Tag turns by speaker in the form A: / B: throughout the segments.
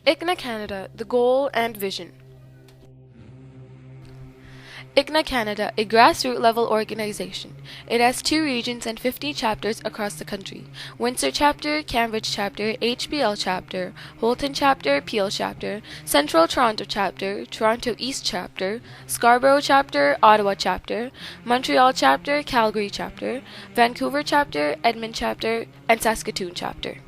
A: Icna Canada, the goal and vision. Icna Canada, a grassroots-level organization. It has 2 regions and 50 chapters across the country. Windsor Chapter, Cambridge Chapter, HBL Chapter, Holton Chapter, Peel Chapter, Central Toronto Chapter, Toronto East Chapter, Scarborough Chapter, Ottawa Chapter, Montreal Chapter, Calgary Chapter, Vancouver Chapter, Edmonton Chapter, and Saskatoon Chapter.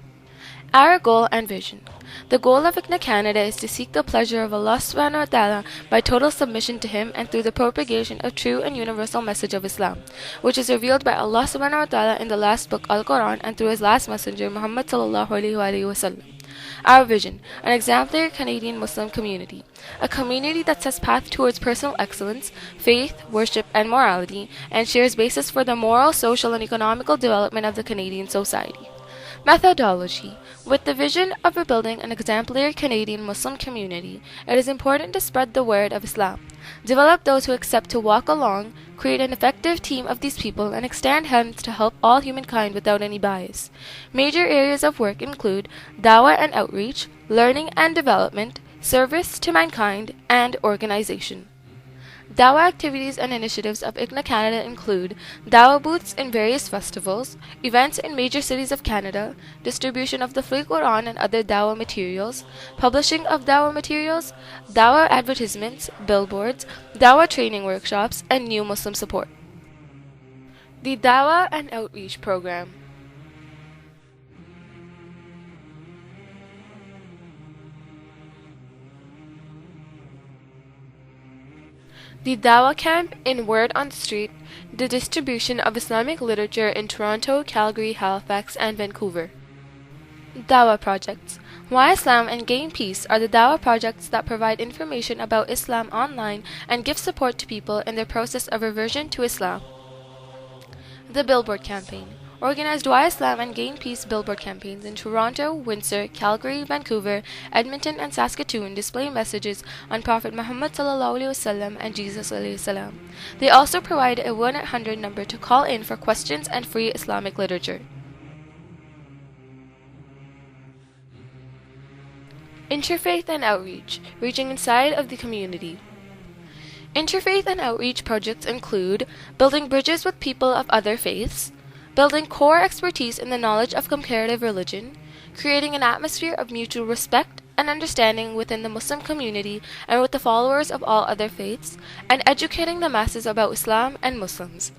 A: Our goal and vision. The goal of Icna Canada is to seek the pleasure of Allah subhanahu wa ta'ala by total submission to Him and through the propagation of true and universal message of Islam, which is revealed by Allah subhanahu wa ta'ala in the last book Al-Quran and through His last messenger Muhammad sallallahu alaihi wasallam. Our vision, an exemplary Canadian Muslim community, a community that sets path towards personal excellence, faith, worship, and morality, and shares basis for the moral, social, and economical development of the Canadian society. Methodology. With the vision of rebuilding an exemplary Canadian Muslim community, it is important to spread the word of Islam, develop those who accept to walk along, create an effective team of these people, and extend hands to help all humankind without any bias. Major areas of work include dawah and outreach, learning and development, service to mankind, and organization. Dawah activities and initiatives of Icna Canada include Dawah booths in various festivals, events in major cities of Canada, distribution of the Free Quran and other Dawah materials, publishing of Dawah materials, Dawah advertisements, billboards, Dawah training workshops, and new Muslim support. The Dawah and Outreach Program. The Dawah Camp in Word on the Street, the distribution of Islamic literature in Toronto, Calgary, Halifax, and Vancouver. Dawah projects. Why Islam and Gain Peace are the Dawah projects that provide information about Islam online and give support to people in their process of reversion to Islam. The Billboard Campaign. Organized Why Islam and Gain Peace billboard campaigns in Toronto, Windsor, Calgary, Vancouver, Edmonton, and Saskatoon display messages on Prophet Muhammad ﷺ and Jesus ﷺ. They also provide a 1-800 number to call in for questions and free Islamic literature. Interfaith and Outreach, reaching inside of the community. Interfaith and outreach projects include building bridges with people of other faiths, building core expertise in the knowledge of comparative religion, creating an atmosphere of mutual respect and understanding within the Muslim community and with the followers of all other faiths, and educating the masses about Islam and Muslims.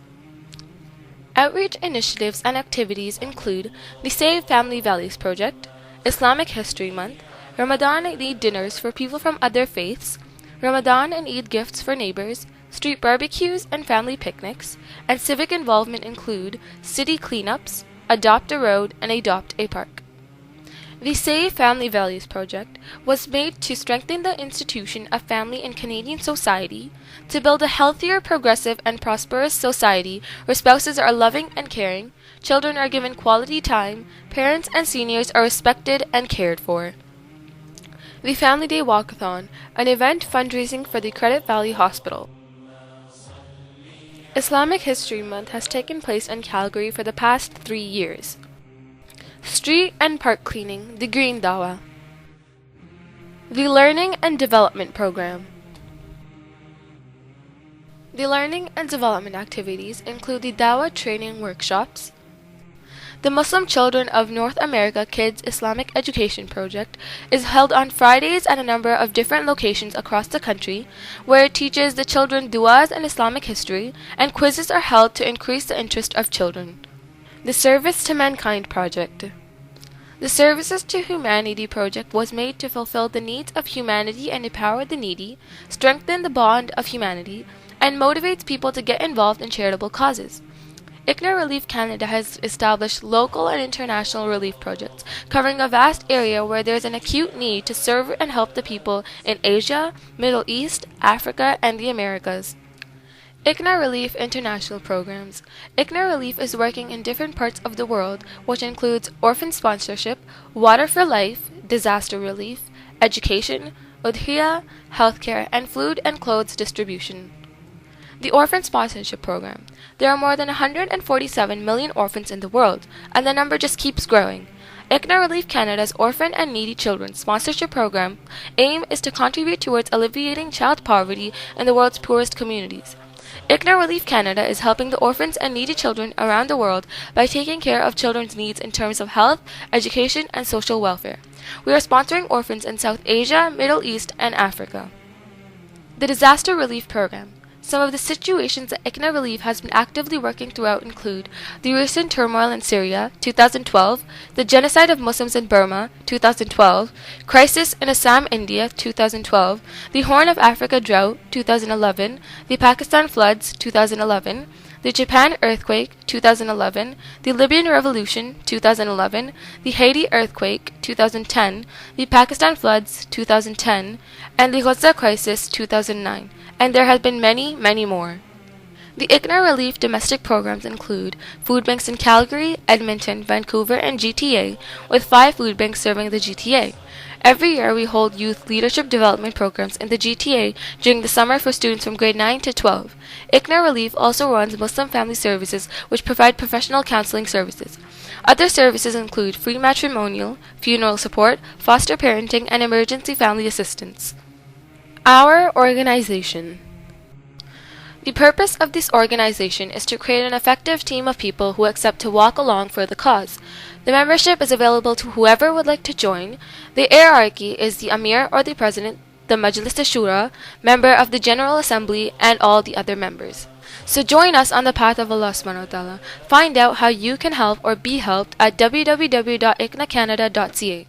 A: Outreach initiatives and activities include the Save Family Values Project, Islamic History Month, Ramadan and Eid dinners for people from other faiths, Ramadan and Eid gifts for neighbors, street barbecues and family picnics, and civic involvement include city cleanups, adopt a road, and adopt a park. The Save Family Values Project was made to strengthen the institution of family in Canadian society, to build a healthier, progressive, and prosperous society where spouses are loving and caring, children are given quality time, parents and seniors are respected and cared for. The Family Day Walkathon, an event fundraising for the Credit Valley Hospital. Islamic History Month has taken place in Calgary for the past 3 years. Street and park cleaning, the Green Dawah. The Learning and Development Program. The learning and development activities include the Dawah training workshops. The Muslim Children of North America Kids Islamic Education Project is held on Fridays at a number of different locations across the country, where it teaches the children du'as and Islamic history, and quizzes are held to increase the interest of children. The Service to Mankind Project. The Services to Humanity Project was made to fulfill the needs of humanity and empower the needy, strengthen the bond of humanity, and motivates people to get involved in charitable causes. Icna Relief Canada has established local and international relief projects covering a vast area where there is an acute need to serve and help the people in Asia, Middle East, Africa, and the Americas. Icna Relief International Programs. Icna Relief is working in different parts of the world, which includes orphan sponsorship, water for life, disaster relief, education, udhiya, healthcare, and food and clothes distribution. The Orphan Sponsorship Program. There are more than 147 million orphans in the world, and the number just keeps growing. Icna Relief Canada's Orphan and Needy Children sponsorship program aim is to contribute towards alleviating child poverty in the world's poorest communities. Icna Relief Canada is helping the orphans and needy children around the world by taking care of children's needs in terms of health, education, and social welfare. We are sponsoring orphans in South Asia, Middle East, and Africa. The Disaster Relief Program. Some of the situations that Icna Relief has been actively working throughout include the recent turmoil in Syria, 2012, the genocide of Muslims in Burma, 2012, crisis in Assam, India, 2012, the Horn of Africa drought, 2011, the Pakistan floods, 2011, the Japan earthquake, 2011, the Libyan revolution, 2011, the Haiti earthquake, 2010, the Pakistan floods, 2010, and the Gaza crisis, 2009. And there have been many, many more. The Icna Relief domestic programs include food banks in Calgary, Edmonton, Vancouver, and GTA, with 5 food banks serving the GTA. Every year we hold youth leadership development programs in the GTA during the summer for students from grade 9 to 12. Icna Relief also runs Muslim Family Services, which provide professional counseling services. Other services include free matrimonial, funeral support, foster parenting, and emergency family assistance. Our organization. The purpose of this organization is to create an effective team of people who accept to walk along for the cause. The membership is available to whoever would like to join. The hierarchy is the Amir or the President, the Majlis Shura, member of the General Assembly, and all the other members. So join us on the path of Allah subhanahu wa ta'ala. Find out how you can help or be helped at www.icnacanada.ca.